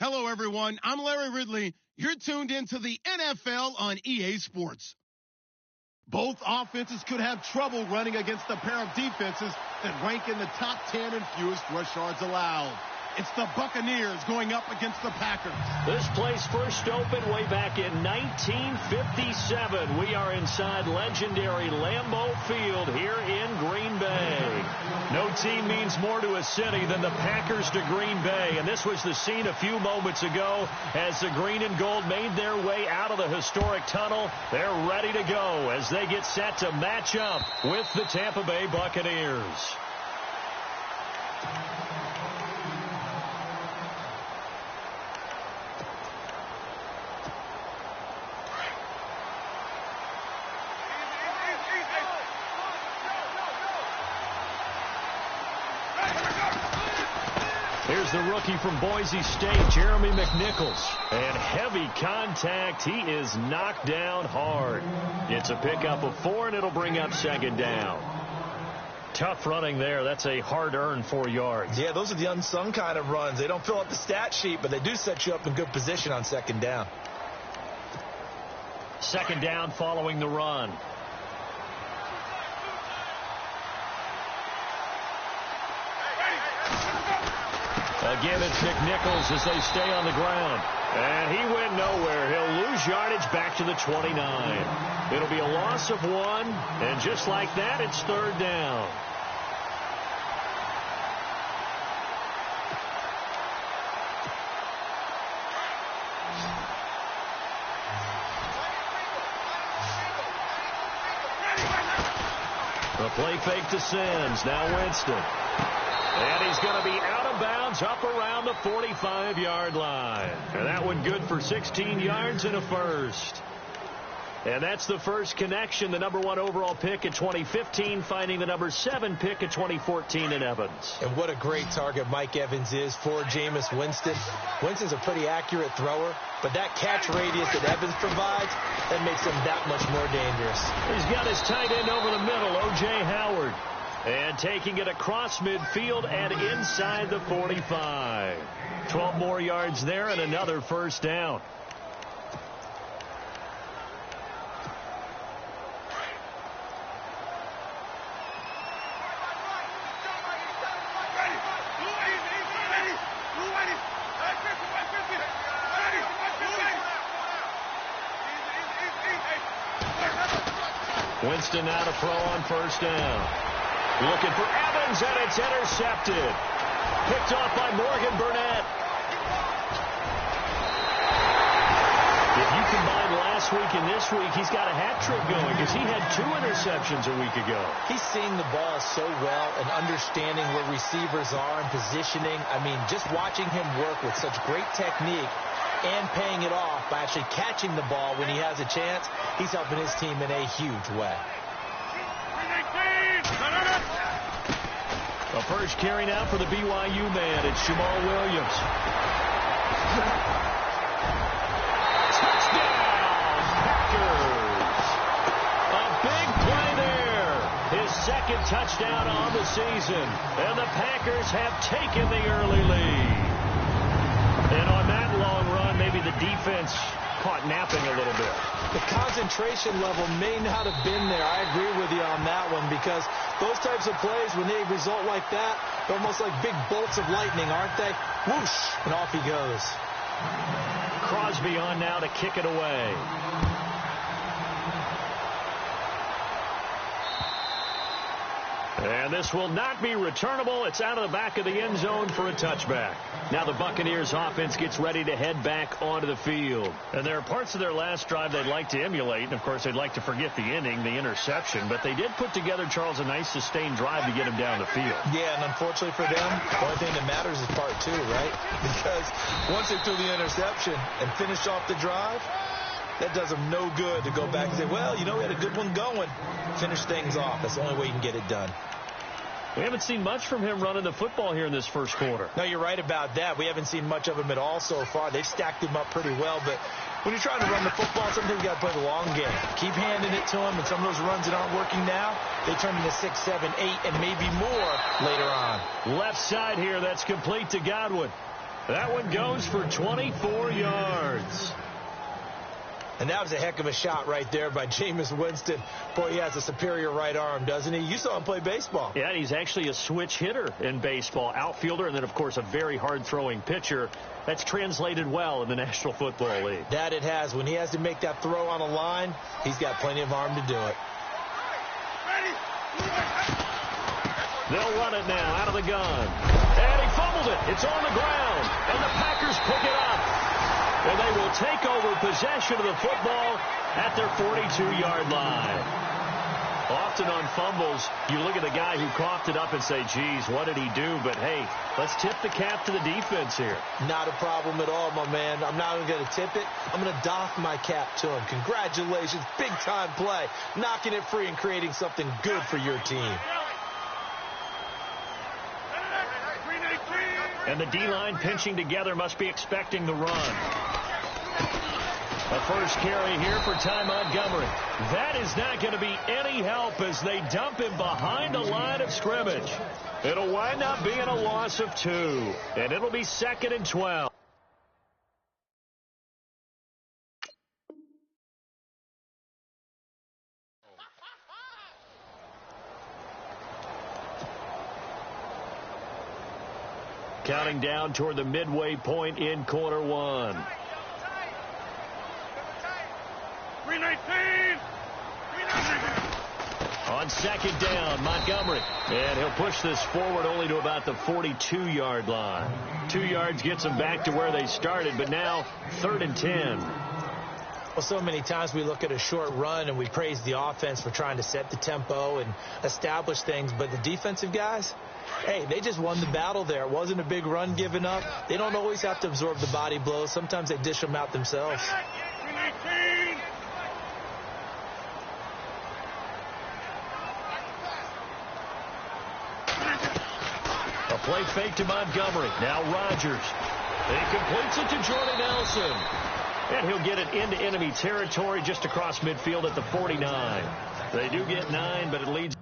Hello, everyone. I'm Larry Ridley. You're tuned into the NFL on EA Sports. Both offenses could have trouble running against a pair of defenses that rank in the top 10 in fewest rush yards allowed. It's the Buccaneers going up against the Packers. This place first opened way back in 1957. We are inside legendary Lambeau Field here in Green Bay. No team means more to a city than the Packers to Green Bay. And this was the scene a few moments ago as the green and gold made their way out of the historic tunnel. They're ready to go as they get set to match up with the Tampa Bay Buccaneers. Here's the rookie from Boise State, Jeremy McNichols. And heavy contact. He is knocked down hard. It's a pickup of 4, and it'll bring up second down. Tough running there. That's a hard-earned 4 yards. Yeah, those are the unsung kind of runs. They don't fill up the stat sheet, but they do set you up in good position on second down. Second down following the run. Again, it's McNichols as they stay on the ground. And he went nowhere. He'll lose yardage back to the 29. It'll be a loss of 1. And just like that, it's third down. The play fake to Sims. Now Winston. And he's going to be out of bounds up around the 45-yard line. And that one good for 16 yards and a first. And that's the first connection, the number 1 overall pick in 2015, finding the number 7 pick in 2014 in Evans. And what a great target Mike Evans is for Jameis Winston. Winston's a pretty accurate thrower, but that catch radius that Evans provides, that makes him that much more dangerous. He's got his tight end over the middle, O.J. Howard. And taking it across midfield and inside the 45. 12 more yards there and another first down. Winston now to throw on first down. Looking for Evans, and it's intercepted. Picked off by Morgan Burnett. If you combine last week and this week, he's got a hat trick going because he had 2 interceptions a week ago. He's seeing the ball so well and understanding where receivers are and positioning. I mean, just watching him work with such great technique and paying it off by actually catching the ball when he has a chance, he's helping his team in a huge way. The first carry now for the BYU man. It's Jamal Williams. Touchdown, Packers. A big play there. His second touchdown on the season. And the Packers have taken the early lead. And on that long run, maybe the defense caught napping a little bit. The concentration level may not have been there. I agree with you on that one because those types of plays, when they result like that, they're almost like big bolts of lightning, aren't they? Whoosh, and off he goes. Crosby on now to kick it away. And this will not be returnable. It's out of the back of the end zone for a touchback. Now the Buccaneers offense gets ready to head back onto the field. And there are parts of their last drive they'd like to emulate. And, of course, they'd like to forget the inning, the interception. But they did put together, Charles, a nice sustained drive to get him down the field. Yeah, and unfortunately for them, the only thing that matters is part 2, right? Because once they threw the interception and finished off the drive, that does them no good to go back and say, well, you know, we had a good one going. Finish things off. That's the only way you can get it done. We haven't seen much from him running the football here in this first quarter. No, you're right about that. We haven't seen much of him at all so far. They've stacked him up pretty well, but when you're trying to run the football, sometimes you got to play the long game. Keep handing it to him, and some of those runs that aren't working now, they turn into 6, 7, 8, and maybe more later on. Left side here, that's complete to Godwin. That one goes for 24 yards. And that was a heck of a shot right there by Jameis Winston. Boy, he has a superior right arm, doesn't he? You saw him play baseball. Yeah, he's actually a switch hitter in baseball. Outfielder, and then, of course, a very hard-throwing pitcher. That's translated well in the National Football League. That it has. When he has to make that throw on a line, he's got plenty of arm to do it. They'll run it now out of the gun. And he fumbled it. It's on the ground. And the Packers pick it up. And they will take over possession of the football at their 42-yard line. Often on fumbles, you look at the guy who coughed it up and say, geez, what did he do? But, hey, let's tip the cap to the defense here. Not a problem at all, my man. I'm not even going to tip it. I'm going to doff my cap to him. Congratulations. Big-time play. Knocking it free and creating something good for your team. And the D-line pinching together must be expecting the run. The first carry here for Ty Montgomery. That is not going to be any help as they dump him behind the line of scrimmage. It'll wind up being a loss of 2. And it'll be 2nd and 12. Counting down toward the midway point in quarter 1. 319. On 2nd down, Montgomery. And he'll push this forward only to about the 42-yard line. 2 yards gets them back to where they started, but now 3rd and 10. Well, so many times we look at a short run and we praise the offense for trying to set the tempo and establish things, but the defensive guys, hey, they just won the battle there. It wasn't a big run given up. They don't always have to absorb the body blows. Sometimes they dish them out themselves. 319. A play fake to Montgomery. Now Rodgers. He completes it to Jordy Nelson. And he'll get it into enemy territory just across midfield at the 49. They do get 9, but it leads.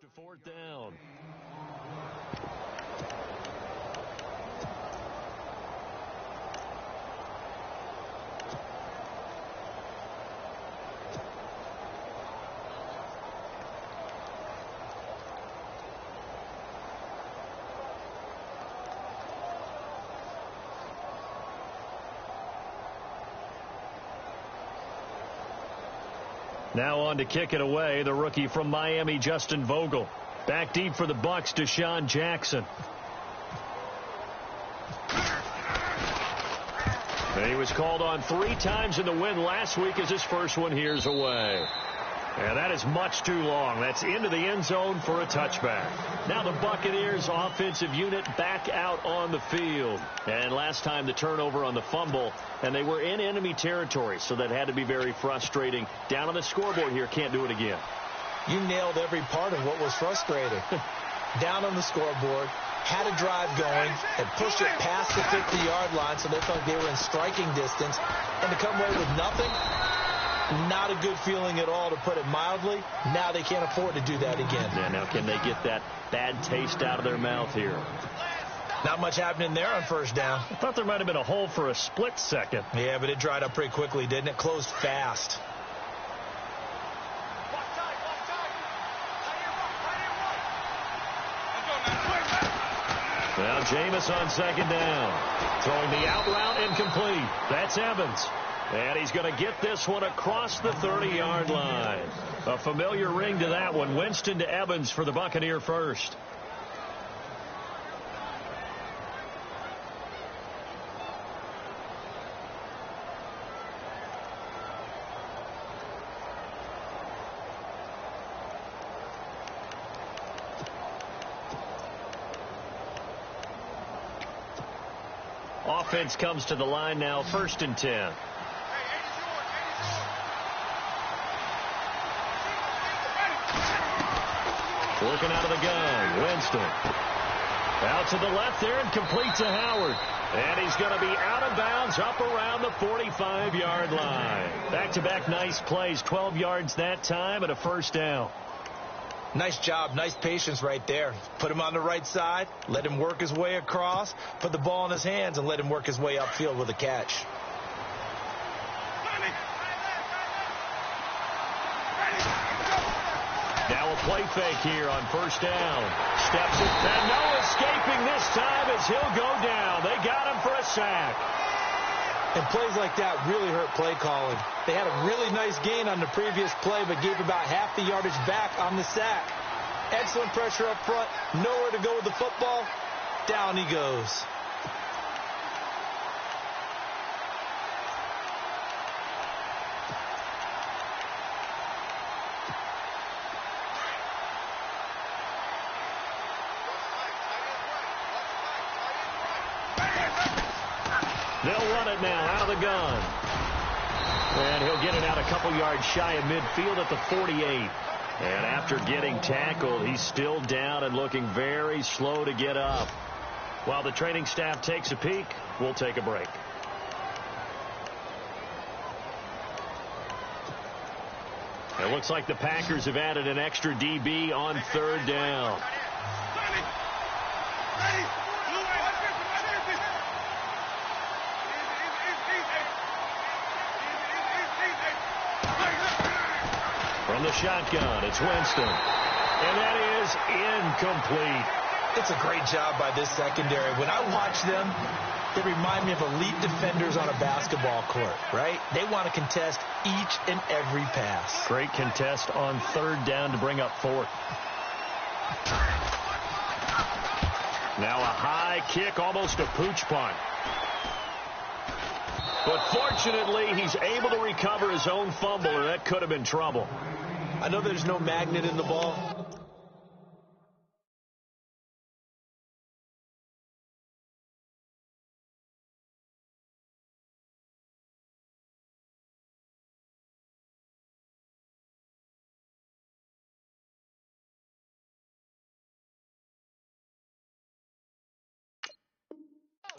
To 4th down. Now on to kick it away, the rookie from Miami, Justin Vogel. Back deep for the Bucs, Deshaun Jackson. And he was called on 3 times in the win last week as his first one here's away. And that is much too long. That's into the end zone for a touchback. Now the Buccaneers offensive unit back out on the field. And last time the turnover on the fumble, and they were in enemy territory, so that had to be very frustrating. Down on the scoreboard here, can't do it again. You nailed every part of what was frustrating. Down on the scoreboard, had a drive going, had pushed it past the 50-yard line so they felt like they were in striking distance, and to come away with nothing, not a good feeling at all, to put it mildly. Now they can't afford to do that again. Yeah, now can they get that bad taste out of their mouth here? Not much happening there on 1st down. I thought there might have been a hole for a split second. Yeah, but it dried up pretty quickly, didn't it? Closed fast. Now Jameis on 2nd down. Throwing the out route incomplete. That's Evans. And he's going to get this one across the 30-yard line. A familiar ring to that one. Winston to Evans for the Buccaneer first. offense comes to the line now, 1st and 10. Working out of the gun, Winston. Out to the left there and complete to Howard. And he's going to be out of bounds up around the 45-yard line. Back-to-back nice plays, 12 yards that time and a 1st down. Nice job, nice patience right there. Put him on the right side, let him work his way across, put the ball in his hands, and let him work his way upfield with a catch. Now a play fake here on 1st down. Steps it, and no escaping this time as he'll go down. They got him for a sack. And plays like that really hurt play calling. They had a really nice gain on the previous play, but gave about half the yardage back on the sack. Excellent pressure up front, nowhere to go with the football. Down he goes. They'll run it now out of the gun. And he'll get it out a couple yards shy of midfield at the 48. And after getting tackled, he's still down and looking very slow to get up. While the training staff takes a peek, we'll take a break. It looks like the Packers have added an extra DB on 3rd down. From the shotgun, it's Winston. And that is incomplete. It's a great job by this secondary. When I watch them, they remind me of elite defenders on a basketball court, right? They want to contest each and every pass. Great contest on 3rd down to bring up 4th. Now a high kick, almost a pooch punt. But fortunately, he's able to recover his own fumble, and that could have been trouble. I know there's no magnet in the ball.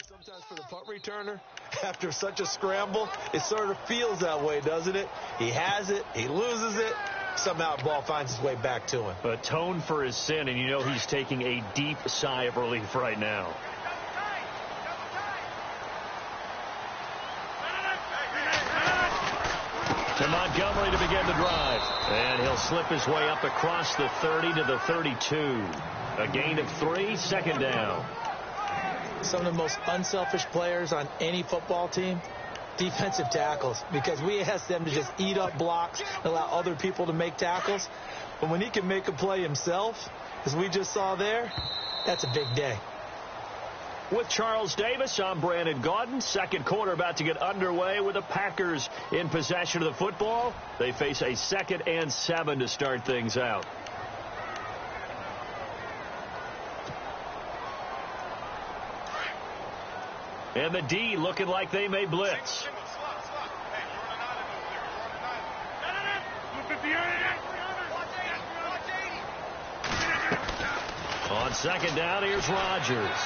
Sometimes for the punt returner, after such a scramble, it sort of feels that way, doesn't it? He has it, he loses it, somehow the ball finds its way back to him. Atone for his sin, and you know he's taking a deep sigh of relief right now. To Montgomery to begin the drive. And he'll slip his way up across the 30 to the 32. A gain of 3, 2nd down. Some of the most unselfish players on any football team, defensive tackles, because we ask them to just eat up blocks and allow other people to make tackles. But when he can make a play himself, as we just saw there, that's a big day. With Charles Davis, I'm Brandon Gaudin. 2nd quarter about to get underway with the Packers in possession of the football. They face a 2nd and 7 to start things out. And the D looking like they may blitz. On 2nd down, here's Rodgers.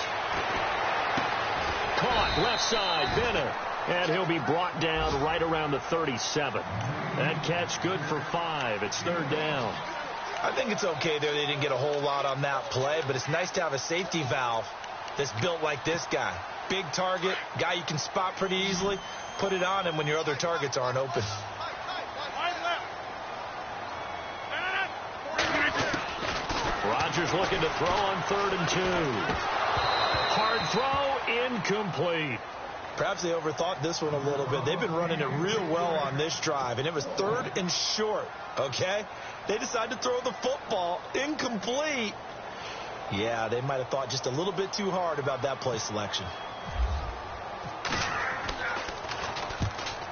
Caught left side, Bennett. And he'll be brought down right around the 37. That catch good for 5. It's 3rd down. I think it's okay there. They didn't get a whole lot on that play, but it's nice to have a safety valve that's built like this guy. Big target, guy you can spot pretty easily. Put it on him when your other targets aren't open. Rodgers looking to throw on 3rd and 2. Hard throw, incomplete. Perhaps they overthought this one a little bit. They've been running it real well on this drive, and it was 3rd and short, okay? They decided to throw the football, incomplete. Yeah, they might have thought just a little bit too hard about that play selection.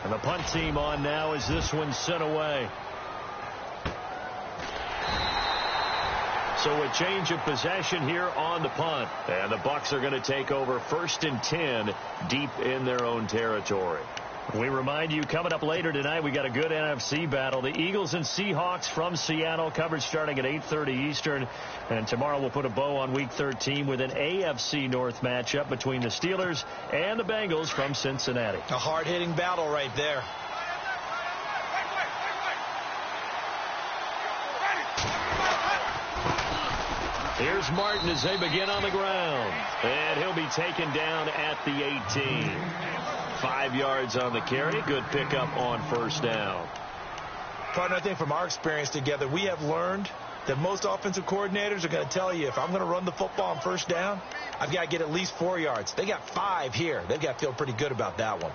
And the punt team on now as this one's sent away. So a change of possession here on the punt. And the Bucs are going to take over 1st and 10 deep in their own territory. We remind you, coming up later tonight, we got a good NFC battle. The Eagles and Seahawks from Seattle, coverage starting at 8:30 Eastern. And tomorrow we'll put a bow on Week 13 with an AFC North matchup between the Steelers and the Bengals from Cincinnati. A hard-hitting battle right there. Here's Martin as they begin on the ground. And he'll be taken down at the 18. 5 yards on the carry. Good pickup on 1st down. Partner, I think from our experience together, we have learned that most offensive coordinators are going to tell you, if I'm going to run the football on 1st down, I've got to get at least 4 yards. They got 5 here. They've got to feel pretty good about that one.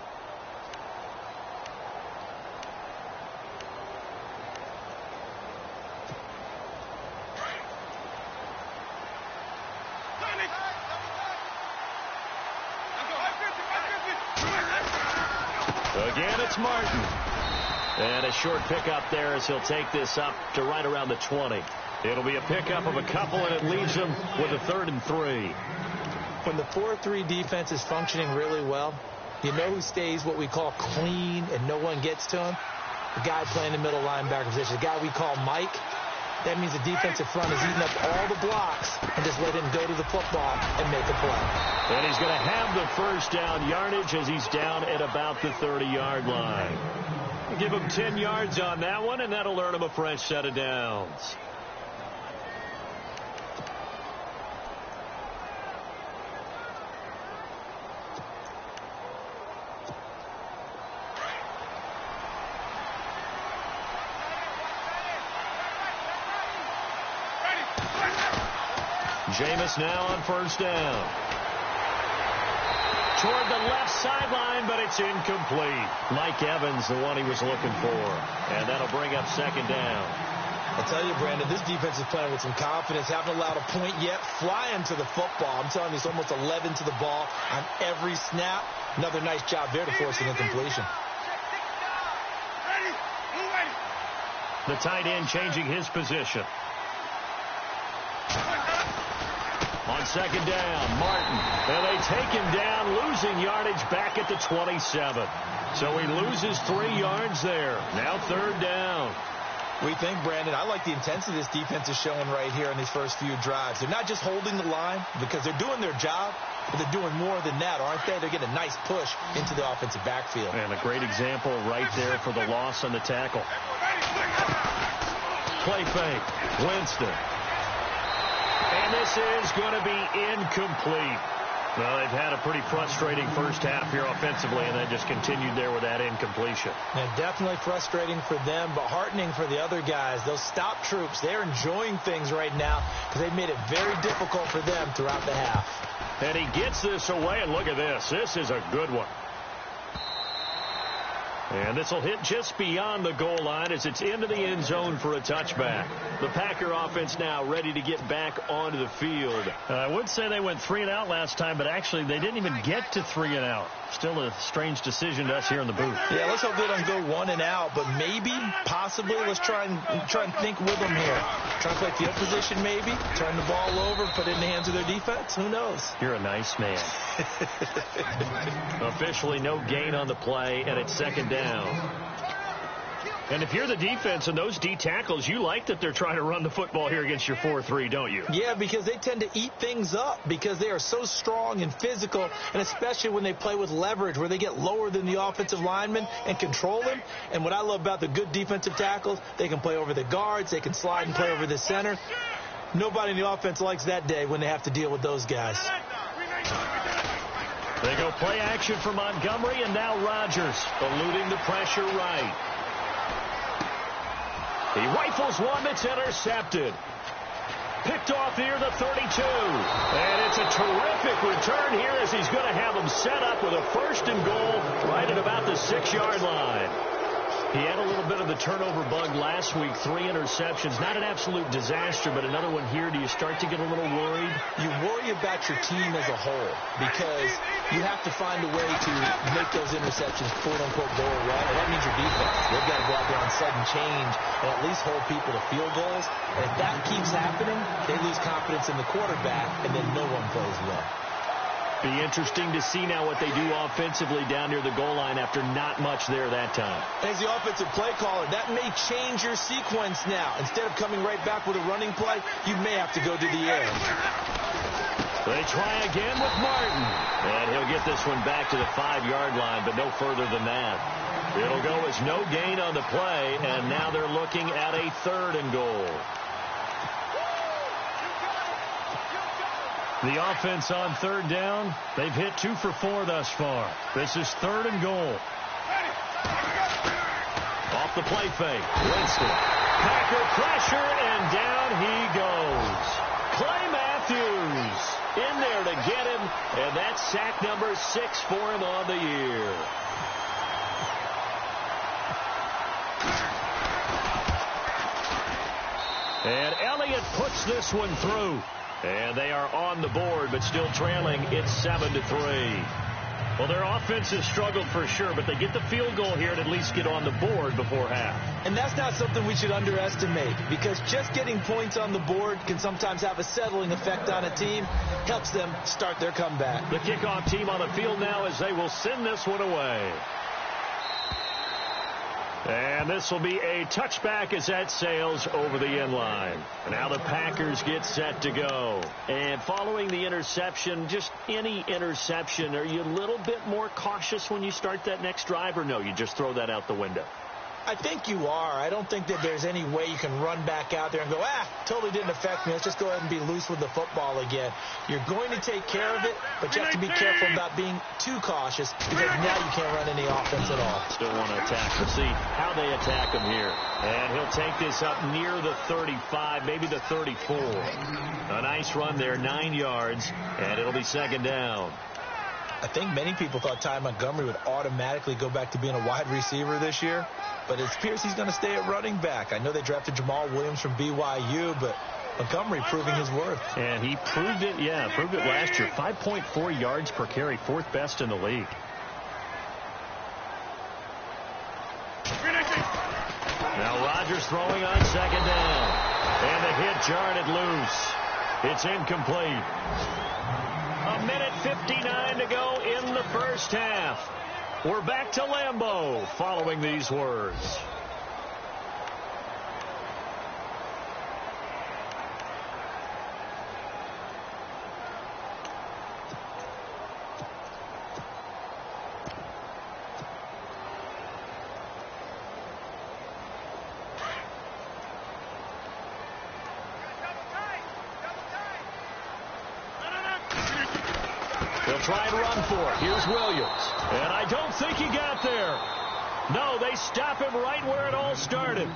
Again, it's Martin. And a short pickup there as he'll take this up to right around the 20. It'll be a pickup of a couple, and it leaves them with a 3rd and 3. When the 4-3 defense is functioning really well, you know who stays what we call clean and no one gets to him? The guy playing the middle linebacker position, the guy we call Mike. That means the defensive front is eating up all the blocks and just let him go to the football and make a play. And he's going to have the 1st down yardage as he's down at about the 30-yard line. Give him 10 yards on that one, and that'll earn him a fresh set of downs. Jameis now on 1st down. Toward the left sideline, but it's incomplete. Mike Evans, the one he was looking for. And that'll bring up 2nd down. I tell you, Brandon, this defense is playing with some confidence. Haven't allowed a point yet. Flying to the football. I'm telling you, it's almost 11 to the ball on every snap. Another nice job there to force an incompletion. The tight end changing his position. On 2nd down, Martin. And they take him down, losing yardage back at the 27. So he loses 3 yards there. Now 3rd down. We think, Brandon, I like the intensity this defense is showing right here in these first few drives. They're not just holding the line because they're doing their job, but they're doing more than that, aren't they? They're getting a nice push into the offensive backfield. And a great example right there for the loss on the tackle. Play fake. Winston. And this is going to be incomplete. Well, they've had a pretty frustrating 1st half here offensively, and then just continued there with that incompletion. And definitely frustrating for them, but heartening for the other guys. Those stop troops, they're enjoying things right now because they've made it very difficult for them throughout the half. And he gets this away, and look at this. This is a good one. And this will hit just beyond the goal line as it's into the end zone for a touchback. The Packer offense now ready to get back onto the field. I would say they went 3 and out last time, but actually they didn't even get to 3 and out. Still a strange decision to us here in the booth. Yeah, let's hope they don't go 1 and out, but maybe, possibly, let's try and think with them here. Try and play field position maybe, turn the ball over, put it in the hands of their defense. Who knows? You're a nice man. Officially no gain on the play, and it's 2nd down. And if you're the defense and those D tackles, you like that they're trying to run the football here against your 4-3, don't you? Yeah, because they tend to eat things up because they are so strong and physical, and especially when they play with leverage where they get lower than the offensive linemen and control them. And what I love about the good defensive tackles, they can play over the guards, they can slide and play over the center. Nobody in the offense likes that day when they have to deal with those guys. They go play action for Montgomery, and now Rodgers eluding the pressure right. He rifles one that's intercepted. Picked off near the 32. And it's a terrific return here as he's going to have them set up with a 1st and goal right at about the 6-yard line. He had a little bit of the turnover bug last week, 3 interceptions. Not an absolute disaster, but another one here. Do you start to get a little worried? You worry about your team as a whole because you have to find a way to make those interceptions, quote-unquote, go away. And that means your defense. They've got to go out there on sudden change and at least hold people to field goals. And if that keeps happening, they lose confidence in the quarterback, and then no one plays well. Be interesting to see now what they do offensively down near the goal line after not much there that time. As the offensive play caller, that may change your sequence now. Instead of coming right back with a running play, you may have to go to the air. They try again with Martin. And he'll get this one back to the 5-yard line, but no further than that. It'll go as no gain on the play, and now they're looking at a 3rd and goal. The offense on 3rd down, they've hit 2 for 4 thus far. This is 3rd and goal. Off the play fake, Winston. Packer pressure, and down he goes. Clay Matthews in there to get him, and that's sack number 6 for him on the year. And Elliott puts this one through. And they are on the board, but still trailing. It's 7-3. Well, their offense has struggled for sure, but they get the field goal here and at least get on the board before half. And that's not something we should underestimate, because just getting points on the board can sometimes have a settling effect on a team. Helps them start their comeback. The kickoff team on the field now as they will send this one away. And this will be a touchback as that sails over the end line. And now the Packers get set to go. And following the interception, just any interception, are you a little bit more cautious when you start that next drive, or no, you just throw that out the window? I think you are. I don't think that there's any way you can run back out there and go, totally didn't affect me. Let's just go ahead and be loose with the football again. You're going to take care of it, but you have to be careful about being too cautious because now you can't run any offense at all. Still want to attack. Let's see how they attack him here. And he'll take this up near the 35, maybe the 34. A nice run there, 9 yards, and it'll be 2nd down. I think many people thought Ty Montgomery would automatically go back to being a wide receiver this year, but it appears he's going to stay at running back. I know they drafted Jamal Williams from BYU, but Montgomery proving his worth. And he proved it, proved it last year. 5.4 yards per carry, 4th best in the league. Now Rodgers throwing on 2nd down. And the hit jarred it loose. It's incomplete. 1:59 to go in the first half. We're back to Lambeau following these words. They'll try and run for it. Here's Williams. And I don't think he got there. No, they stop him right where it all started.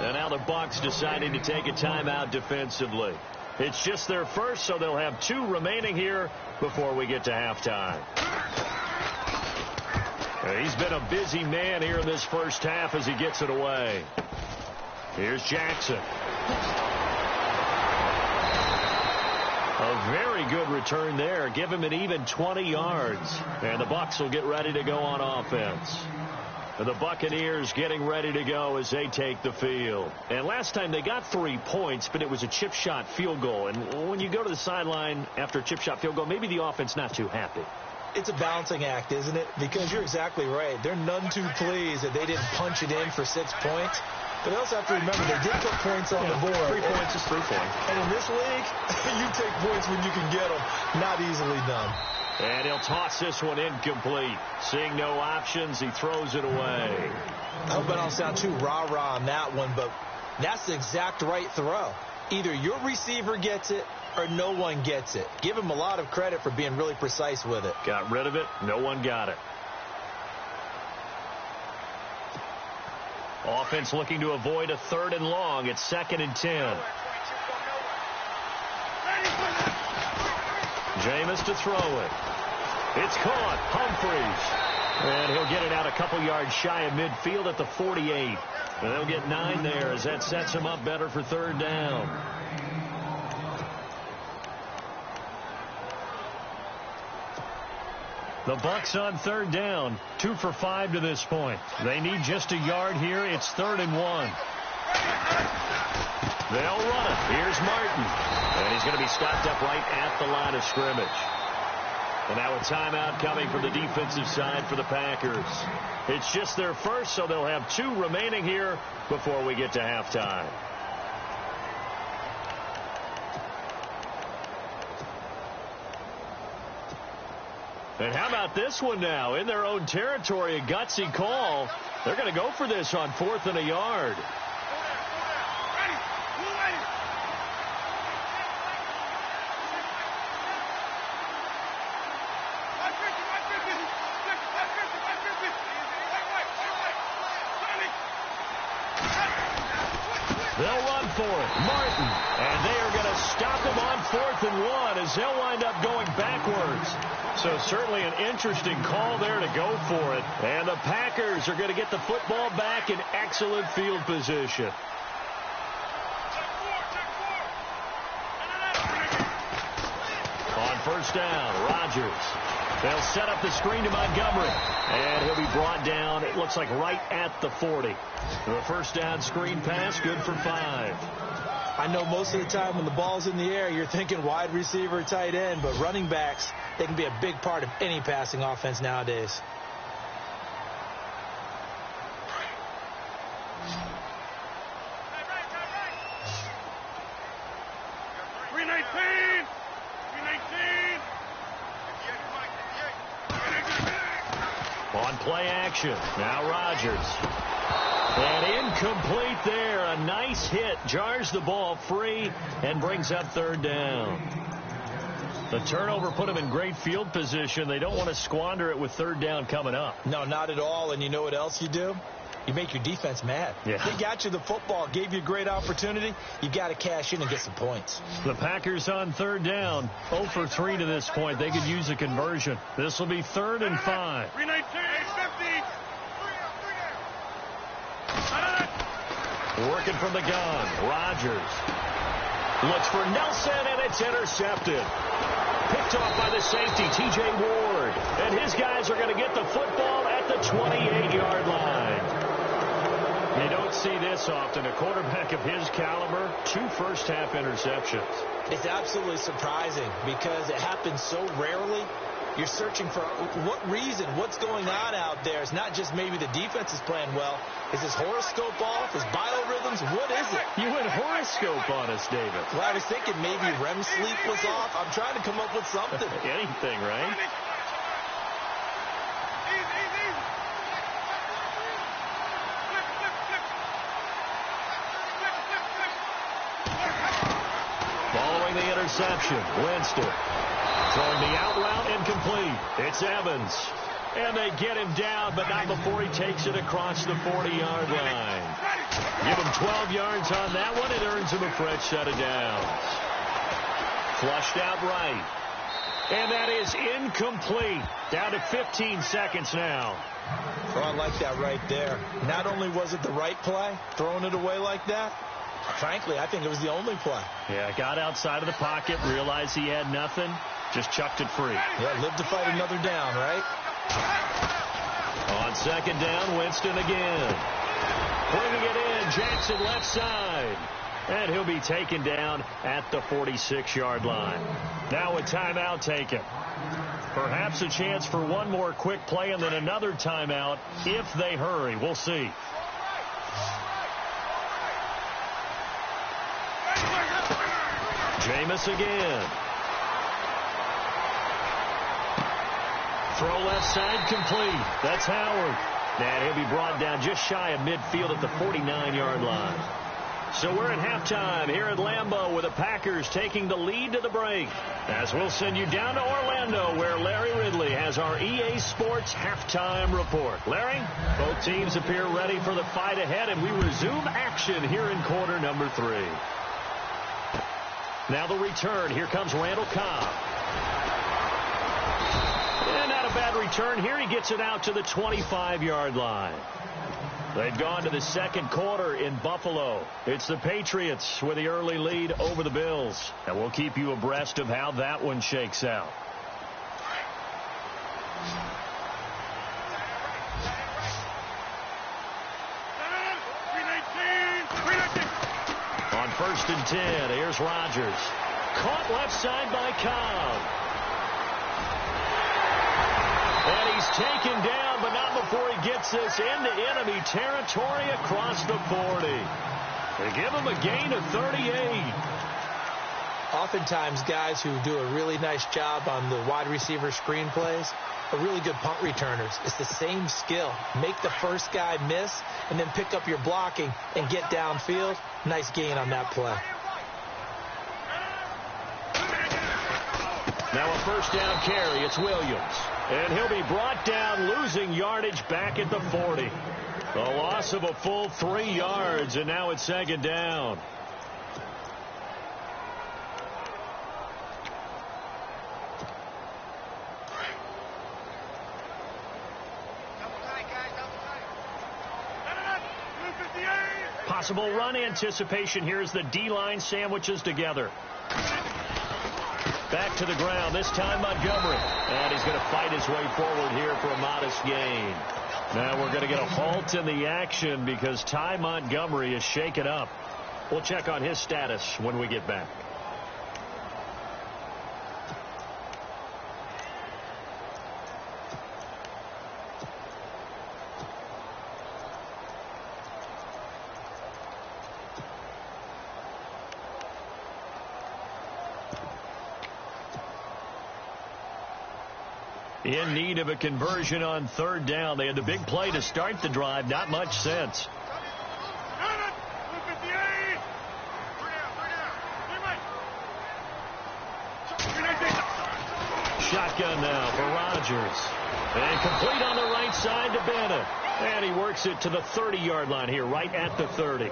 And now the Bucs deciding to take a timeout defensively. It's just their first, so they'll have 2 remaining here before we get to halftime. He's been a busy man here in this first half as he gets it away. Here's Jackson. A very good return there. Give him an even 20 yards. And the Bucs will get ready to go on offense. And the Buccaneers getting ready to go as they take the field. And last time they got 3 points, but it was a chip shot field goal. And when you go to the sideline after a chip shot field goal, maybe the offense not too happy. It's a balancing act, isn't it? Because you're exactly right. They're none too pleased that they didn't punch it in for 6 points. But they also have to remember they did put points on the board. 3 points is 3 points. And in this league, you take points when you can get them. Not easily done. And he'll toss this one incomplete. Seeing no options, he throws it away. I hope I don't sound too rah-rah on that one, but that's the exact right throw. Either your receiver gets it or no one gets it. Give him a lot of credit for being really precise with it. Got rid of it. No one got it. Offense looking to avoid a 3rd and long. It's 2nd and 10. Jameis to throw it. It's caught. Humphreys. And he'll get it out a couple yards shy of midfield at the 48. And they'll get 9 there as that sets him up better for third down. The Bucs on third down, 2 for 5 to this point. They need just a yard here. It's 3rd and 1. They'll run it. Here's Martin. And he's going to be stopped up right at the line of scrimmage. And now a timeout coming from the defensive side for the Packers. It's just their first, so they'll have 2 remaining here before we get to halftime. And how about this one now? In their own territory, a gutsy call. They're going to go for this on 4th and a yard. They'll run for it. Martin. And they are going to stop him on 4th and 1 as they'll wind up going backwards. So certainly an interesting call there to go for it. And the Packers are going to get the football back in excellent field position. On first down, Rodgers. They'll set up the screen to Montgomery. And he'll be brought down, it looks like right at the 40. The first down screen pass, good for 5. I know most of the time when the ball's in the air, you're thinking wide receiver, tight end, but running backs, they can be a big part of any passing offense nowadays. On play action, now Rodgers. And incomplete there. A nice hit. Jars the ball free and brings up third down. The turnover put them in great field position. They don't want to squander it with third down coming up. No, not at all. And you know what else you do? You make your defense mad. Yeah. They got you the football, gave you a great opportunity. You got to cash in and get some points. The Packers on third down, 0 for 3 to this point. They could use a conversion. This will be 3rd and 5. 319, Working from the gun, Rodgers looks for Nelson, and it's intercepted. Picked off by the safety, T.J. Ward. And his guys are going to get the football at the 28-yard line. You don't see this often. A quarterback of his caliber, 2 first-half interceptions. It's absolutely surprising because it happens so rarely. You're searching for what reason, what's going on out there. It's not just maybe the defense is playing well. Is his horoscope off? His biorhythms? What is it? You went horoscope on us, David. Well, I was thinking maybe REM sleep was off. I'm trying to come up with something. Anything, right? Following the interception, Winston. Throwing the out route incomplete. It's Evans. And they get him down, but not before he takes it across the 40-yard line. Give him 12 yards on that one. It earns him a fresh set of downs. Flushed out right. And that is incomplete. Down to 15 seconds now. Oh, I like that right there. Not only was it the right play, throwing it away like that, frankly, I think it was the only play. Yeah, got outside of the pocket, realized he had nothing, just chucked it free. Yeah, live to fight another down, right? On second down, Winston again. Bringing it in, Jackson left side. And he'll be taken down at the 46-yard line. Now a timeout taken. Perhaps a chance for one more quick play and then another timeout if they hurry. We'll see. Jameis again. Throw left side complete. That's Howard. And he'll be brought down just shy of midfield at the 49-yard line. So we're at halftime here at Lambeau with the Packers taking the lead to the break. As we'll send you down to Orlando where Larry Ridley has our EA Sports halftime report. Larry, both teams appear ready for the fight ahead, and we resume action here in quarter number 3. Now the return. Here comes Randall Cobb. And not a bad return here. He gets it out to the 25-yard line. They've gone to the second quarter in Buffalo. It's the Patriots with the early lead over the Bills. And we'll keep you abreast of how that one shakes out. On 1st and 10, here's Rodgers. Caught left side by Cobb. And he's taken down, but not before he gets this into enemy territory across the 40. They give him a gain of 38. Oftentimes, guys who do a really nice job on the wide receiver screen plays are really good punt returners. It's the same skill. Make the first guy miss, and then pick up your blocking and get downfield. Nice gain on that play. Now a first down carry. It's Williams. And he'll be brought down, losing yardage back at the 40. A loss of a full 3 yards, and now it's 2nd down. Possible run anticipation here as the D-line sandwiches together. Back to the ground, this time Montgomery. And he's going to fight his way forward here for a modest gain. Now we're going to get a halt in the action because Ty Montgomery is shaken up. We'll check on his status when we get back. In need of a conversion on 3rd down. They had the big play to start the drive. Not much sense. Shotgun now for Rodgers. And complete on the right side to Bennett. And he works it to the 30-yard line here, right at the 30.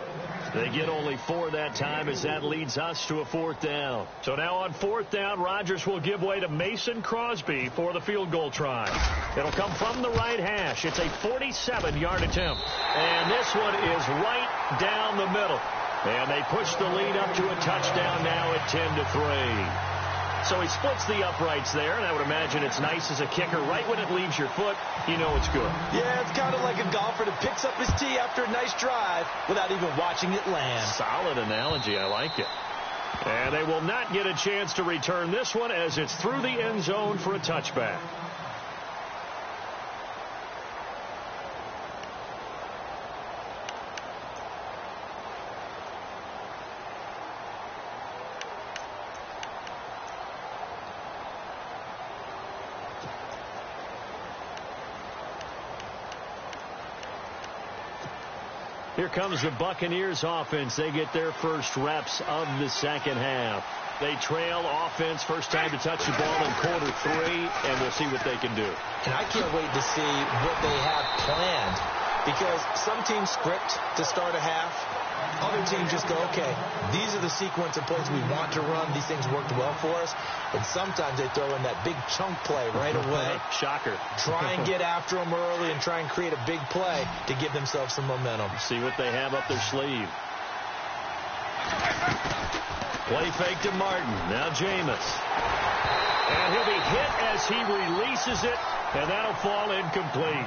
They get only 4 that time as that leads us to a 4th down. So now on 4th down, Rodgers will give way to Mason Crosby for the field goal try. It'll come from the right hash. It's a 47-yard attempt. And this one is right down the middle. And they push the lead up to a touchdown now at 10-3. So he splits the uprights there, and I would imagine it's nice as a kicker. Right when it leaves your foot, you know it's good. Yeah, it's kind of like a golfer that picks up his tee after a nice drive without even watching it land. Solid analogy. I like it. And they will not get a chance to return this one as it's through the end zone for a touchback. Here comes the Buccaneers offense. They get their first reps of the second half. They trail offense, first time to touch the ball in quarter 3, and we'll see what they can do. And I can't wait to see what they have planned, because some teams script to start a half. Other teams just go, okay, these are the sequence of plays we want to run. These things worked well for us. And sometimes they throw in that big chunk play right away. Shocker. Try and get after them early and try and create a big play to give themselves some momentum. See what they have up their sleeve. Play fake to Martin. Now Jameis. And he'll be hit as he releases it, and that'll fall incomplete.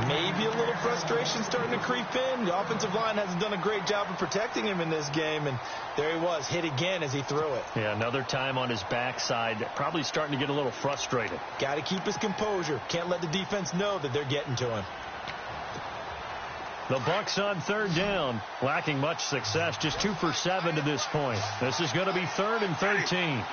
Maybe a little frustration starting to creep in. The offensive line hasn't done a great job of protecting him in this game, and there he was, hit again as he threw it. Yeah, another time on his backside, probably starting to get a little frustrated. Got to keep his composure. Can't let the defense know that they're getting to him. The Bucs on 3rd down, lacking much success, just 2 for 7 to this point. This is going to be 3rd and 13.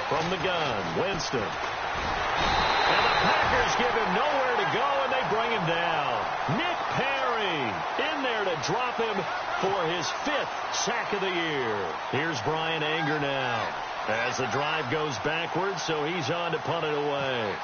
From the gun, Winston. And the Packers give him nowhere to go, and they bring him down. Nick Perry in there to drop him for his 5th sack of the year. Here's Brian Anger now as the drive goes backwards, so he's on to punt it away.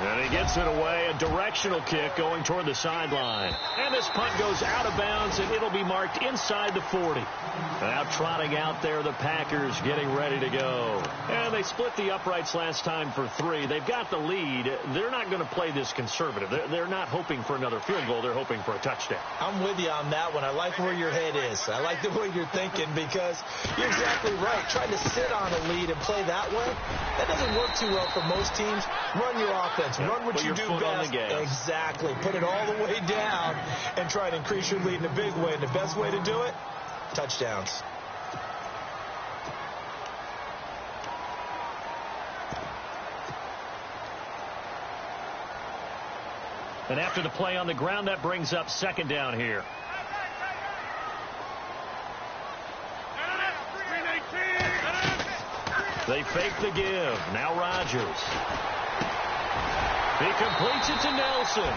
And he gets it away, a directional kick going toward the sideline. And this punt goes out of bounds, and it'll be marked inside the 40. Now trotting out there, the Packers getting ready to go. And they split the uprights last time for 3. They've got the lead. They're not going to play this conservative. They're not hoping for another field goal. They're hoping for a touchdown. I'm with you on that one. I like where your head is. I like the way you're thinking because you're exactly right. Trying to sit on a lead and play that way, that doesn't work too well for most teams. Run your offense. Run what you do best. Exactly. Put it all the way down and try to increase your lead in a big way. And the best way to do it, touchdowns. And after the play on the ground, that brings up second down here. They fake the give. Now Rodgers. He completes it to Nelson.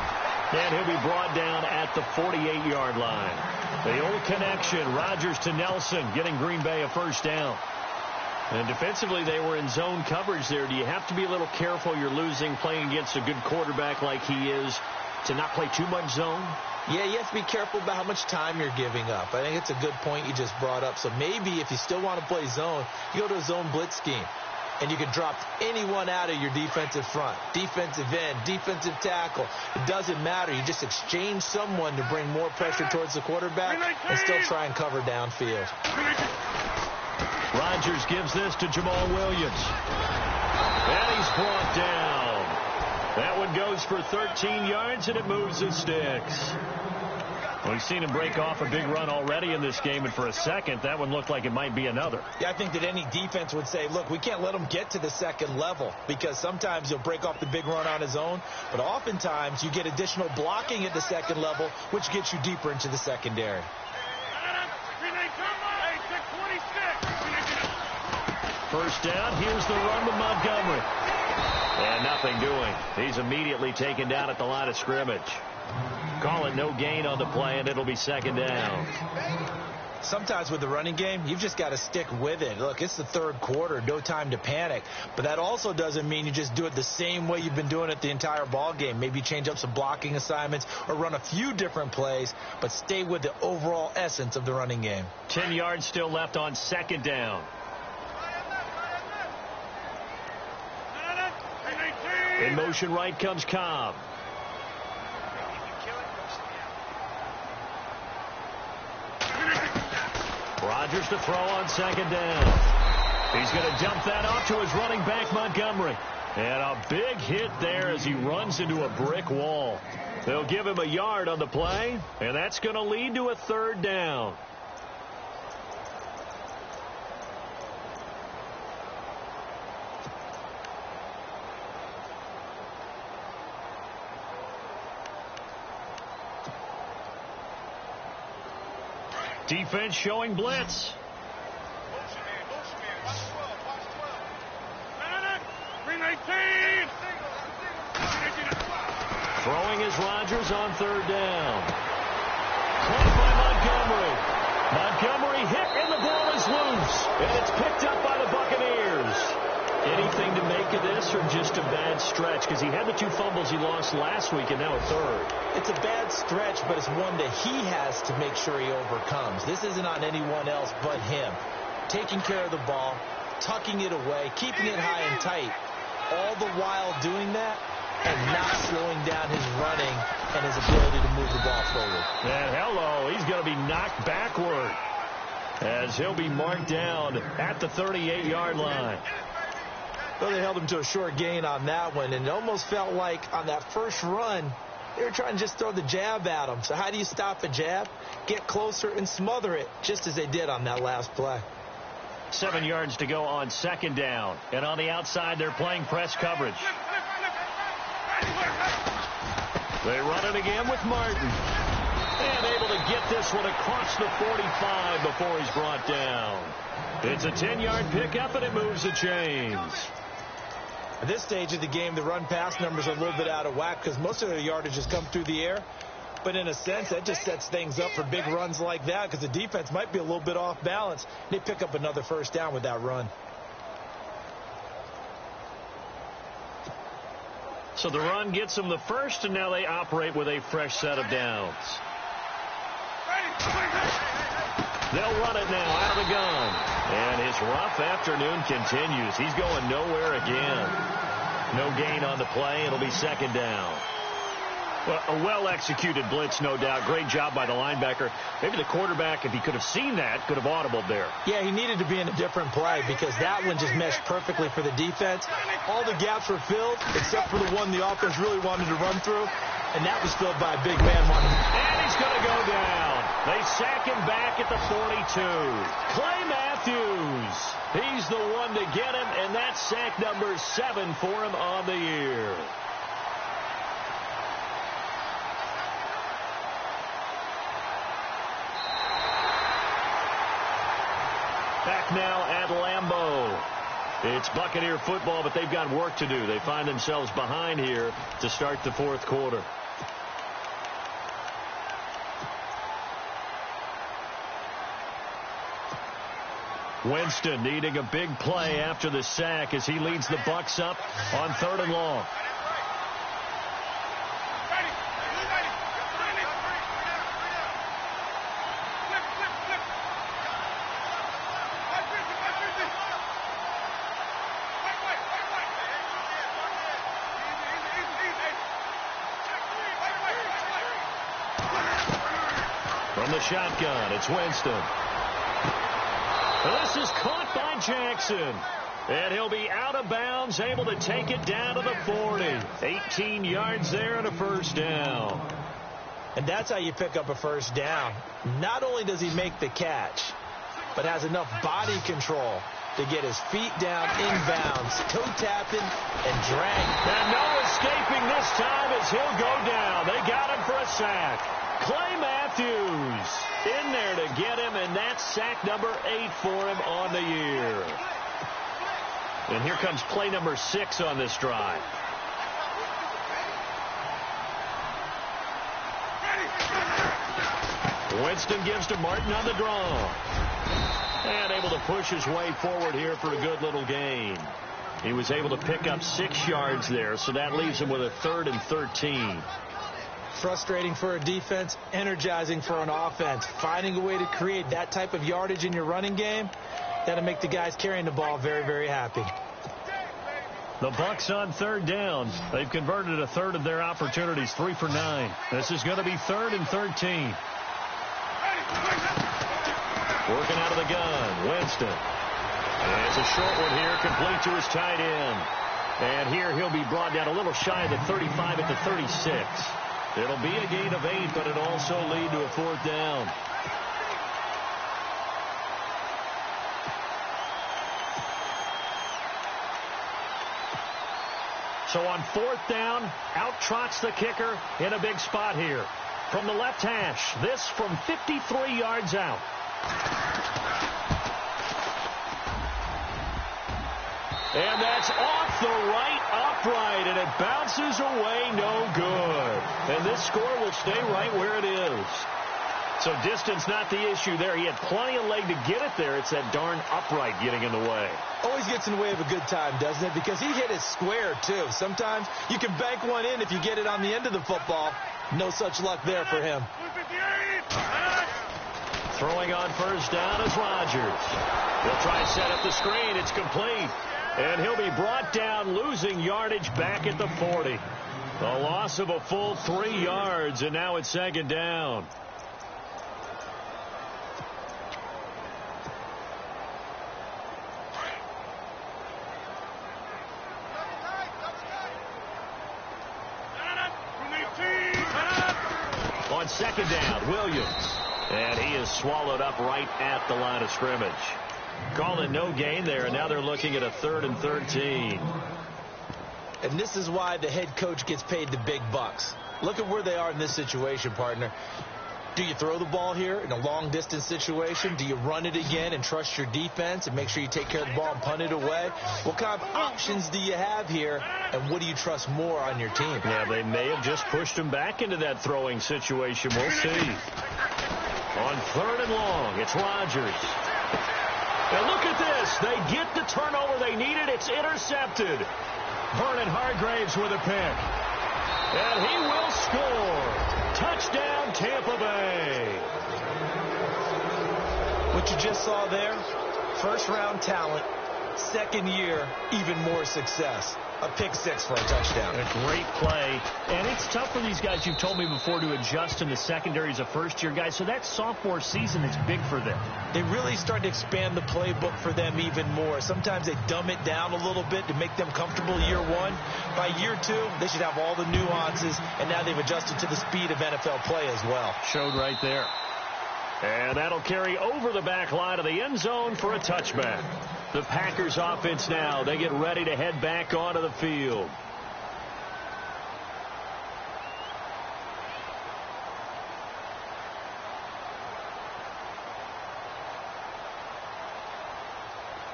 And he'll be brought down at the 48-yard line. The old connection, Rodgers to Nelson, getting Green Bay a first down. And defensively, they were in zone coverage there. Do you have to be a little careful? You're losing, playing against a good quarterback like he is, to not play too much zone? Yeah, you have to be careful about how much time you're giving up. I think it's a good point you just brought up. So maybe if you still want to play zone, you go to a zone blitz scheme. And you can drop anyone out of your defensive front, defensive end, defensive tackle. It doesn't matter. You just exchange someone to bring more pressure towards the quarterback and still try and cover downfield. Rodgers gives this to Jamal Williams. And he's brought down. That one goes for 13 yards, and it moves the sticks. We've seen him break off a big run already in this game, and for a second, that one looked like it might be another. Yeah, I think that any defense would say, look, we can't let him get to the second level because sometimes he'll break off the big run on his own, but oftentimes you get additional blocking at the second level, which gets you deeper into the secondary. First down, here's the run to Montgomery. And nothing doing. He's immediately taken down at the line of scrimmage. Call it no gain on the play, and it'll be second down. Sometimes with the running game, you've just got to stick with it. Look, it's the third quarter, no time to panic. But that also doesn't mean you just do it the same way you've been doing it the entire ball game. Maybe change up some blocking assignments or run a few different plays, but stay with the overall essence of the running game. 10 yards still left on second down. In motion right comes Cobb. Rodgers to throw on second down. He's going to dump that off to his running back, Montgomery. And a big hit there as he runs into a brick wall. They'll give him a yard on the play, and that's going to lead to a third down. Defense showing blitz. Throwing is Rodgers on third down. Caught by Montgomery. Montgomery hit, and the ball is loose. And it's picked up by the Buccaneers. Anything to make of this, or just a bad stretch? Because he had the 2 fumbles he lost last week, and now a third. It's a bad stretch, but it's one that he has to make sure he overcomes. This isn't on anyone else but him. Taking care of the ball, tucking it away, keeping it high and tight, all the while doing that and not slowing down his running and his ability to move the ball forward. And hello, he's going to be knocked backward as he'll be marked down at the 38-yard line. Well, they held him to a short gain on that one, and it almost felt like on that first run, they were trying to just throw the jab at him. So how do you stop a jab? Get closer and smother it, just as they did on that last play. 7 yards to go on second down. And on the outside, they're playing press coverage. They run it again with Martin. And able to get this one across the 45 before he's brought down. It's a 10-yard pickup, and it moves the chains. At this stage of the game, the run-pass numbers are a little bit out of whack because most of their yardage has come through the air. But in a sense, that just sets things up for big runs like that because the defense might be a little bit off balance. They pick up another first down with that run. So the run gets them the first, and now they operate with a fresh set of downs. They'll run it now out of the gun. And his rough afternoon continues. He's going nowhere again. No gain on the play. It'll be second down. Well, a well-executed blitz, no doubt. Great job by the linebacker. Maybe the quarterback, if he could have seen that, could have audibled there. Yeah, he needed to be in a different play because that one just meshed perfectly for the defense. All the gaps were filled except for the one the offense really wanted to run through, and that was filled by a big man. And he's going to go down. They sack him back at the 42. Clay Matthews. He's the one to get him, and that's sack number 7 for him on the year. Back now at Lambeau. It's Buccaneer football, but they've got work to do. They find themselves behind here to start the fourth quarter. Winston needing a big play after the sack as he leads the Bucs up on 3rd and long. From the shotgun, it's Winston. This is caught by Jackson. And he'll be out of bounds, able to take it down to the 40. 18 yards there and a first down. And that's how you pick up a first down. Not only does he make the catch, but has enough body control to get his feet down inbounds, toe tapping, and drag. And no escaping this time as he'll go down. They got him for a sack. Clay Matthews in there to get him, and that's sack number 8 for him on the year. And here comes play number 6 on this drive. Winston gives to Martin on the draw. And able to push his way forward here for a good little gain. He was able to pick up 6 yards there, so that leaves him with a 3rd and 13. Frustrating for a defense, energizing for an offense. Finding a way to create that type of yardage in your running game, that'll make the guys carrying the ball very, very happy. The Bucs on 3rd down. They've converted a 1/3 of their opportunities, 3 for 9. This is going to be 3rd and 13. Working out of the gun, Winston. And it's a short one here, complete to his tight end. And here he'll be brought down a little shy of the 35 at the 36. It'll be a gain of 8, but it'll also lead to a 4th down. So on 4th down, out trots the kicker in a big spot here. From the left hash, this from 53 yards out. And that's off the right upright, and it bounces away, no good. And this score will stay right where it is. So distance not the issue there. He had plenty of leg to get it there. It's that darn upright getting in the way. Always gets in the way of a good time, doesn't it? Because he hit it square, too. Sometimes you can bank one in if you get it on the end of the football. No such luck there for him. Throwing on 1st down is Rodgers. He'll try to set up the screen. It's complete. And he'll be brought down, losing yardage back at the 40. A loss of a full 3 yards, and now it's 2nd down. On 2nd down, Williams. And he is swallowed up right at the line of scrimmage. Calling no gain there, and now they're looking at a 3rd and 13. And this is why the head coach gets paid the big bucks. Look at where they are in this situation, partner. Do you throw the ball here in a long-distance situation? Do you run it again and trust your defense and make sure you take care of the ball and punt it away? What kind of options do you have here, and what do you trust more on your team? Yeah, they may have just pushed him back into that throwing situation. We'll see. On 3rd and long, it's Rodgers. And look at this. They get the turnover they needed. It's intercepted. Vernon Hargraves with a pick. And he will score. Touchdown, Tampa Bay. What you just saw there, first-round talent, second year, even more success. A pick six for a touchdown. A great play. And it's tough for these guys, you've told me before, to adjust in the secondary as a first-year guy. So that sophomore season is big for them. They really start to expand the playbook for them even more. Sometimes they dumb it down a little bit to make them comfortable year one. By year two, they should have all the nuances, and now they've adjusted to the speed of NFL play as well. Showed right there. And that'll carry over the back line of the end zone for a touchback. The Packers offense now, they get ready to head back onto the field.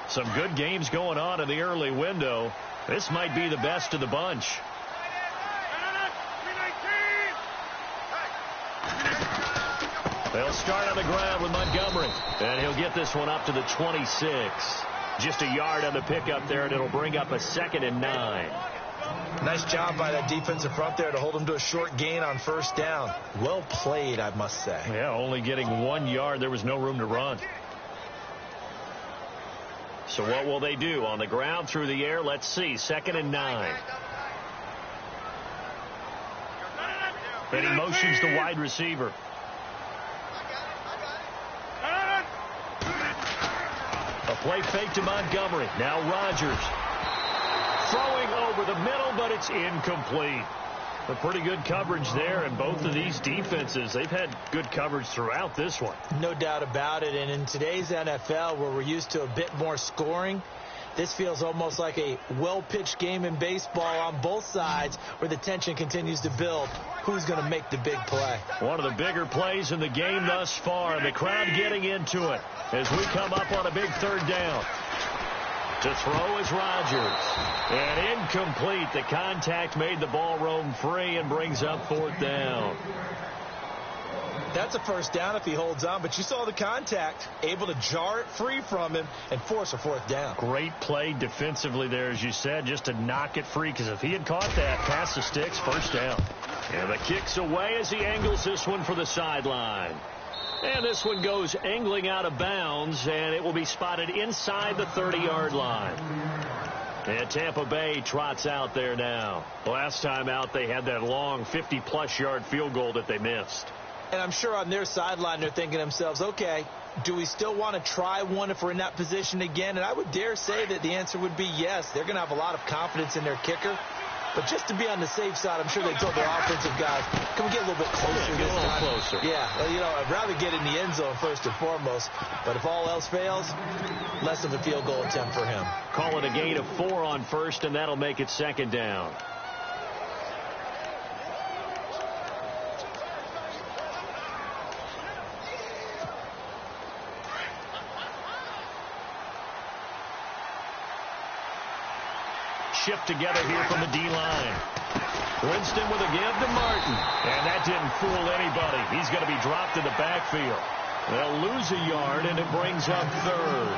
Some good games going on in the early window. This might be the best of the bunch. They'll start on the ground with Montgomery. And he'll get this one up to the 26. Just a yard on the pickup there, and it'll bring up a 2nd and 9. Nice job by that defensive front there to hold him to a short gain on first down. Well played, I must say. Yeah, only getting 1 yard. There was no room to run. So what will they do? On the ground, through the air, let's see. 2nd and 9. And he motions the wide receiver. A play fake to Montgomery. Now Rodgers. Throwing over the middle, but it's incomplete. A pretty good coverage there, and both of these defenses, they've had good coverage throughout this one. No doubt about it, and in today's NFL, where we're used to a bit more scoring, this feels almost like a well-pitched game in baseball on both sides where the tension continues to build. Who's going to make the big play? One of the bigger plays in the game thus far, and the crowd getting into it as we come up on a big 3rd down. To throw is Rodgers. And incomplete. The contact made the ball roam free and brings up 4th down. That's a first down if he holds on, but you saw the contact, able to jar it free from him and force a 4th down. Great play defensively there, as you said, just to knock it free, because if he had caught that, past the sticks, first down. And the kick's away as he angles this one for the sideline. And this one goes angling out of bounds, and it will be spotted inside the 30-yard line. And Tampa Bay trots out there now. Last time out, they had that long 50-plus yard field goal that they missed. And I'm sure on their sideline, they're thinking to themselves, okay, do we still want to try one if we're in that position again? And I would dare say that the answer would be yes. They're going to have a lot of confidence in their kicker. But just to be on the safe side, I'm sure they told their offensive guys, can we get a little bit closer this time? Closer. Yeah, well, you know, I'd rather get in the end zone first and foremost. But if all else fails, less of a field goal attempt for him. Call it a gain of 4 on first, and that'll make it 2nd down. Shift together here from the D-line. Winston with a give to Martin. And that didn't fool anybody. He's going to be dropped in the backfield. They'll lose a yard, and it brings up 3rd.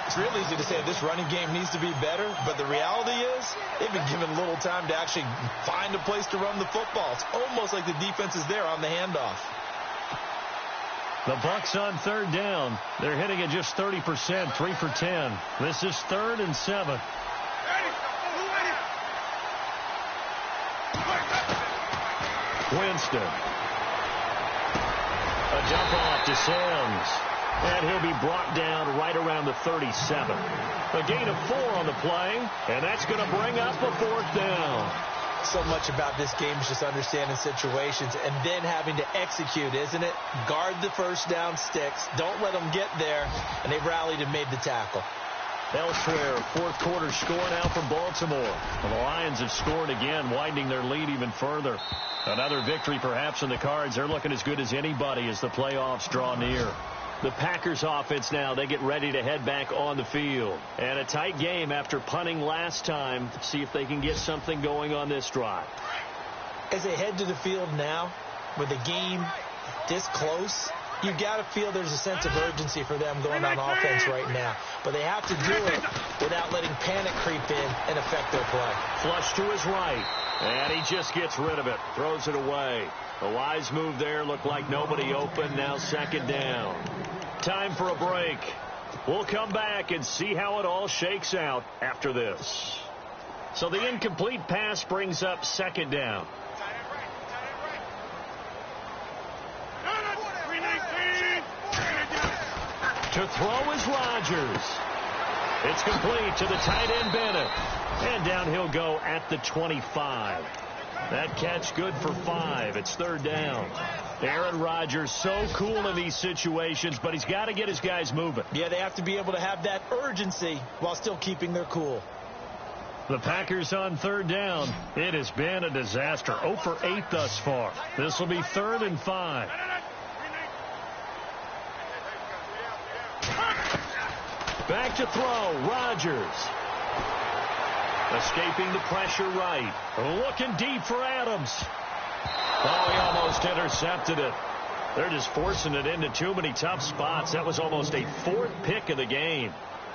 It's real easy to say this running game needs to be better, but the reality is they've been given little time to actually find a place to run the football. It's almost like the defense is there on the handoff. The Bucs on 3rd down. They're hitting at just 30%, 3 for 10. This is 3rd and 7. Winston. A jump off to Sims. And he'll be brought down right around the 37. A gain of 4 on the play, and that's going to bring up a 4th down. So much about this game is just understanding situations and then having to execute, isn't it? Guard the first down sticks. Don't let them get there, and they've rallied and made the tackle. Elsewhere, 4th quarter score now from Baltimore. The Lions have scored again, widening their lead even further. Another victory perhaps in the cards. They're looking as good as anybody as the playoffs draw near. The Packers offense now, they get ready to head back on the field. And a tight game after punting last time. See if they can get something going on this drive. As they head to the field now, with the game this close, You got to feel there's a sense of urgency for them going on offense right now. But they have to do it without letting panic creep in and affect their play. Flush to his right. And he just gets rid of it. Throws it away. A wise move there. Looked like nobody open. Now second down. Time for a break. We'll come back and see how it all shakes out after this. So the incomplete pass brings up second down. To throw is Rodgers. It's complete to the tight end Bennett. And down he'll go at the 25. That catch good for 5. It's third down. Aaron Rodgers so cool in these situations, but he's got to get his guys moving. Yeah, they have to be able to have that urgency while still keeping their cool. The Packers on third down. It has been a disaster. 0 for 8 thus far. This will be 3rd and 5. Back to throw. Rodgers. Escaping the pressure right. Looking deep for Adams. Oh, he almost intercepted it. They're just forcing it into too many tough spots. That was almost a 4th pick of the game.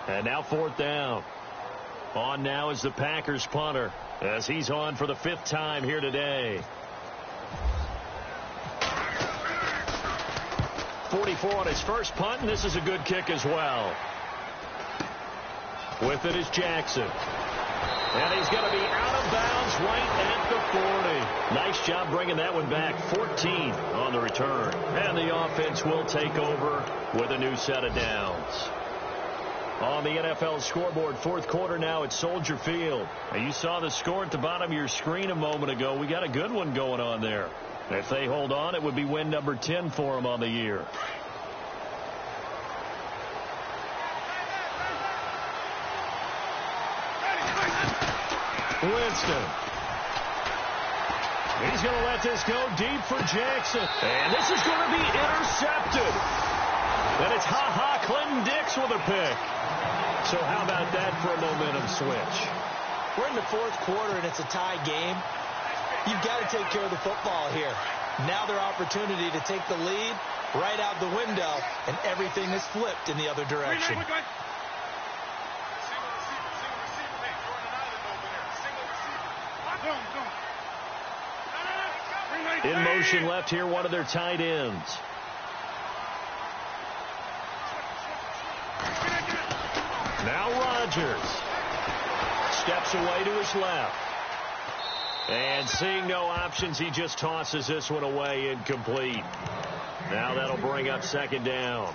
And now 4th down. On now is the Packers punter as he's on for the 5th time here today. 44 on his first punt, and this is a good kick as well. With it is Jackson. And he's going to be out of bounds right at the 40. Nice job bringing that one back. 14 on the return. And the offense will take over with a new set of downs. On the NFL scoreboard, 4th quarter now at Soldier Field. Now you saw the score at the bottom of your screen a moment ago. We got a good one going on there. If they hold on, it would be win number 10 for them on the year. Winston. He's going to let this go deep for Jackson. And this is going to be intercepted. And it's Clinton Dix with a pick. So how about that for a momentum switch? We're in the 4th quarter, and it's a tie game. You've got to take care of the football here. Now their opportunity to take the lead right out the window, and everything is flipped in the other direction. In motion left here, one of their tight ends. Now Rodgers steps away to his left. And seeing no options, he just tosses this one away, incomplete. Now that'll bring up second down.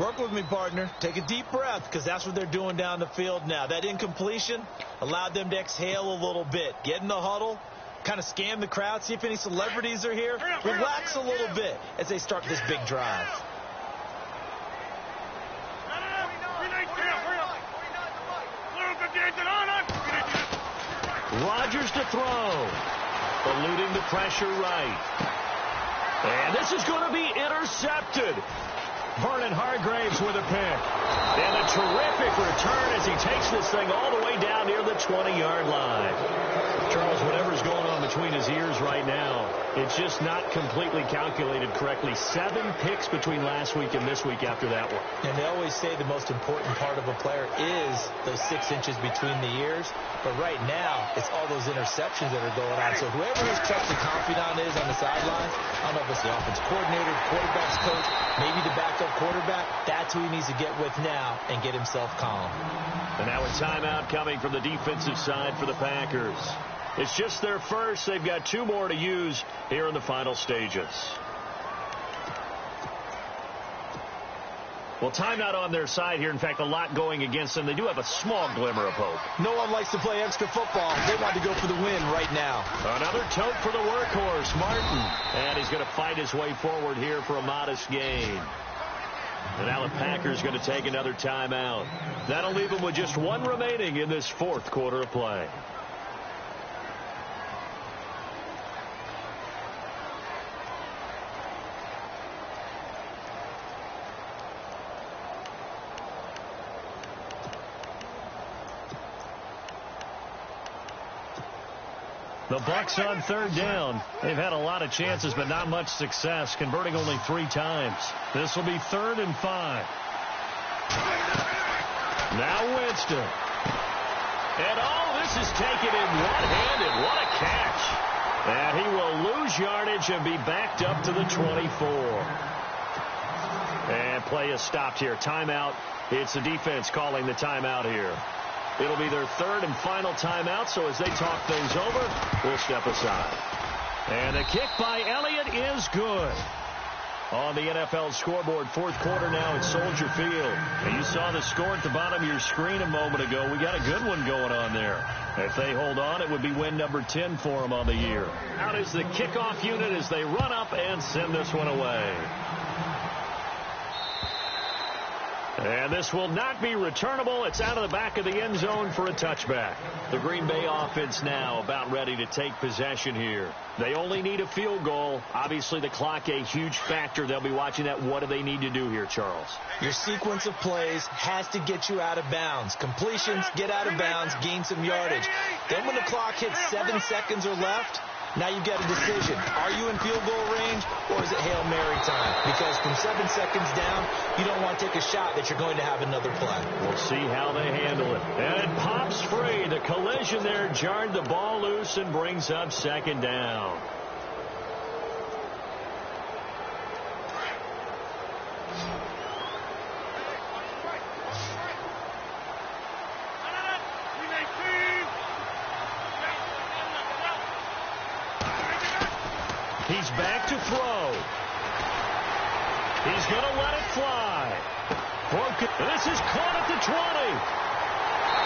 Work with me, partner. Take a deep breath, because that's what they're doing down the field now. That incompletion allowed them to exhale a little bit. Get in the huddle, kind of scan the crowd, see if any celebrities are here. Relax a little bit as they start this big drive. Rodgers to throw. Eluding the pressure right. And this is going to be intercepted. Vernon Hargraves with a pick. And a terrific return as he takes this thing all the way down near the 20-yard line. Charles, whatever's going on between his ears right now, it's just not completely calculated correctly. 7 picks between last week and this week after that one. And they always say the most important part of a player is those 6 inches between the ears. But right now, it's all those interceptions that are going on. So whoever his trusted confidant is on the sidelines, I don't know if it's the offense coordinator, the quarterback's coach, maybe the backup quarterback, that's who he needs to get with now and get himself calm. And now a timeout coming from the defensive side for the Packers. It's just their first. They've got 2 more to use here in the final stages. Well, timeout on their side here. In fact, a lot going against them. They do have a small glimmer of hope. No one likes to play extra football. They want to go for the win right now. Another tote for the workhorse, Martin. And he's going to fight his way forward here for a modest gain. And now the Packers going to take another timeout. That'll leave them with just 1 remaining in this 4th quarter of play. The Bucs on third down. They've had a lot of chances, but not much success, converting only 3 times. This will be 3rd and 5. Now Winston. And this is taken in one-handed. What a catch. And he will lose yardage and be backed up to the 24. And play is stopped here. Timeout. It's the defense calling the timeout here. It'll be their 3rd and final timeout, so as they talk things over, we'll step aside. And the kick by Elliott is good. On the NFL scoreboard, 4th quarter now at Soldier Field. And you saw the score at the bottom of your screen a moment ago. We got a good one going on there. If they hold on, it would be win number 10 for them on the year. Out is the kickoff unit as they run up and send this one away. And this will not be returnable. It's out of the back of the end zone for a touchback. The Green Bay offense now about ready to take possession here. They only need a field goal. Obviously, the clock a huge factor. They'll be watching that. What do they need to do here, Charles? Your sequence of plays has to get you out of bounds. Completions, get out of bounds, gain some yardage. Then when the clock hits 7 seconds or left, now you've got a decision. Are you in field goal range, or is it Hail Mary time? Because from 7 seconds down, you don't want to take a shot that you're going to have another play. We'll see how they handle it. And it pops free. The collision there jarred the ball loose and brings up 2nd down. He's back to throw. He's going to let it fly. This is caught at the 20.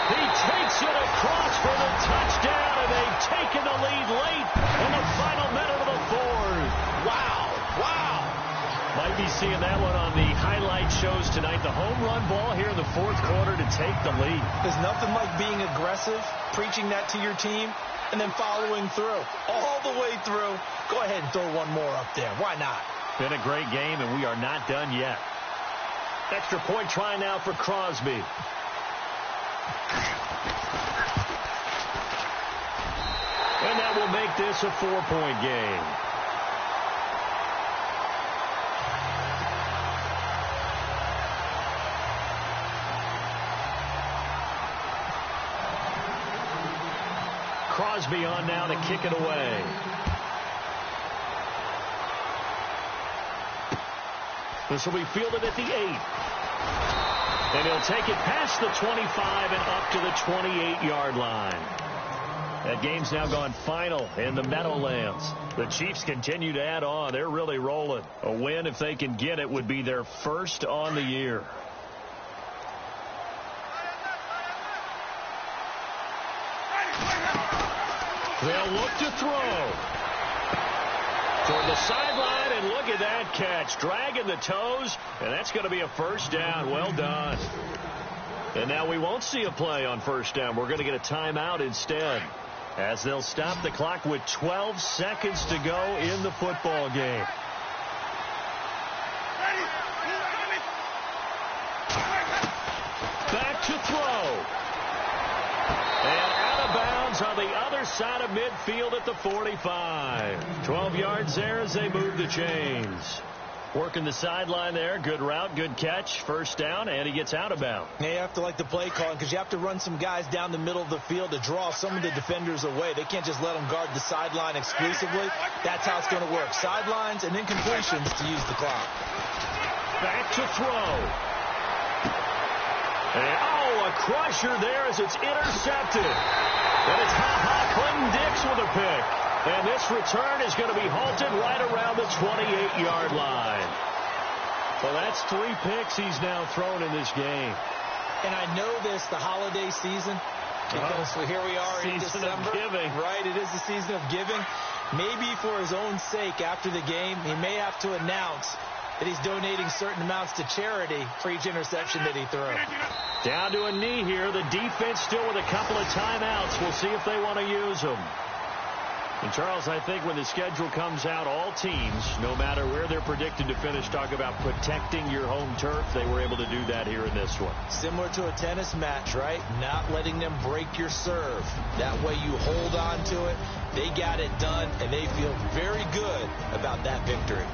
He takes it across for the touchdown, and they've taken the lead late in the final minute of the 4th. Wow. Might be seeing that one on the highlight shows tonight. The home run ball here in the 4th quarter to take the lead. There's nothing like being aggressive, preaching that to your team, and then following through. All the way through. Go ahead and throw one more up there. Why not? Been a great game, and we are not done yet. Extra point try now for Crosby. And that will make this a 4-point game. Crosby on now to kick it away. This will be fielded at the 8. And he'll take it past the 25 and up to the 28-yard line. That game's now gone final in the Meadowlands. The Chiefs continue to add on. They're really rolling. A win, if they can get it, would be their 1st on the year. They'll look to throw. Toward the sideline, and look at that catch. Dragging the toes, and that's going to be a 1st down. Well done. And now we won't see a play on 1st down. We're going to get a timeout instead, as they'll stop the clock with 12 seconds to go in the football game. Back to throw. And out of bounds on the other side of midfield at the 45. 12 yards there as they move the chains. Working the sideline there. Good route, good catch. 1st down, and he gets out of bounds. Yeah, you have to like the play calling because you have to run some guys down the middle of the field to draw some of the defenders away. They can't just let them guard the sideline exclusively. That's how it's going to work. Sidelines and then completions to use the clock. Back to throw. And, a crusher there as it's intercepted. And it's Clinton Dix with a pick. And this return is going to be halted right around the 28-yard line. So that's 3 picks he's now thrown in this game. And I know this, the holiday season, because here we are in December. Season of giving. Right, it is the season of giving. Maybe for his own sake after the game, he may have to announce that he's donating certain amounts to charity for each interception that he threw. Down to a knee here. The defense still with a couple of timeouts. We'll see if they want to use them. And, Charles, I think when the schedule comes out, all teams, no matter where they're predicted to finish, talk about protecting your home turf. They were able to do that here in this one. Similar to a tennis match, right? Not letting them break your serve. That way you hold on to it. They got it done, and they feel very good about that victory.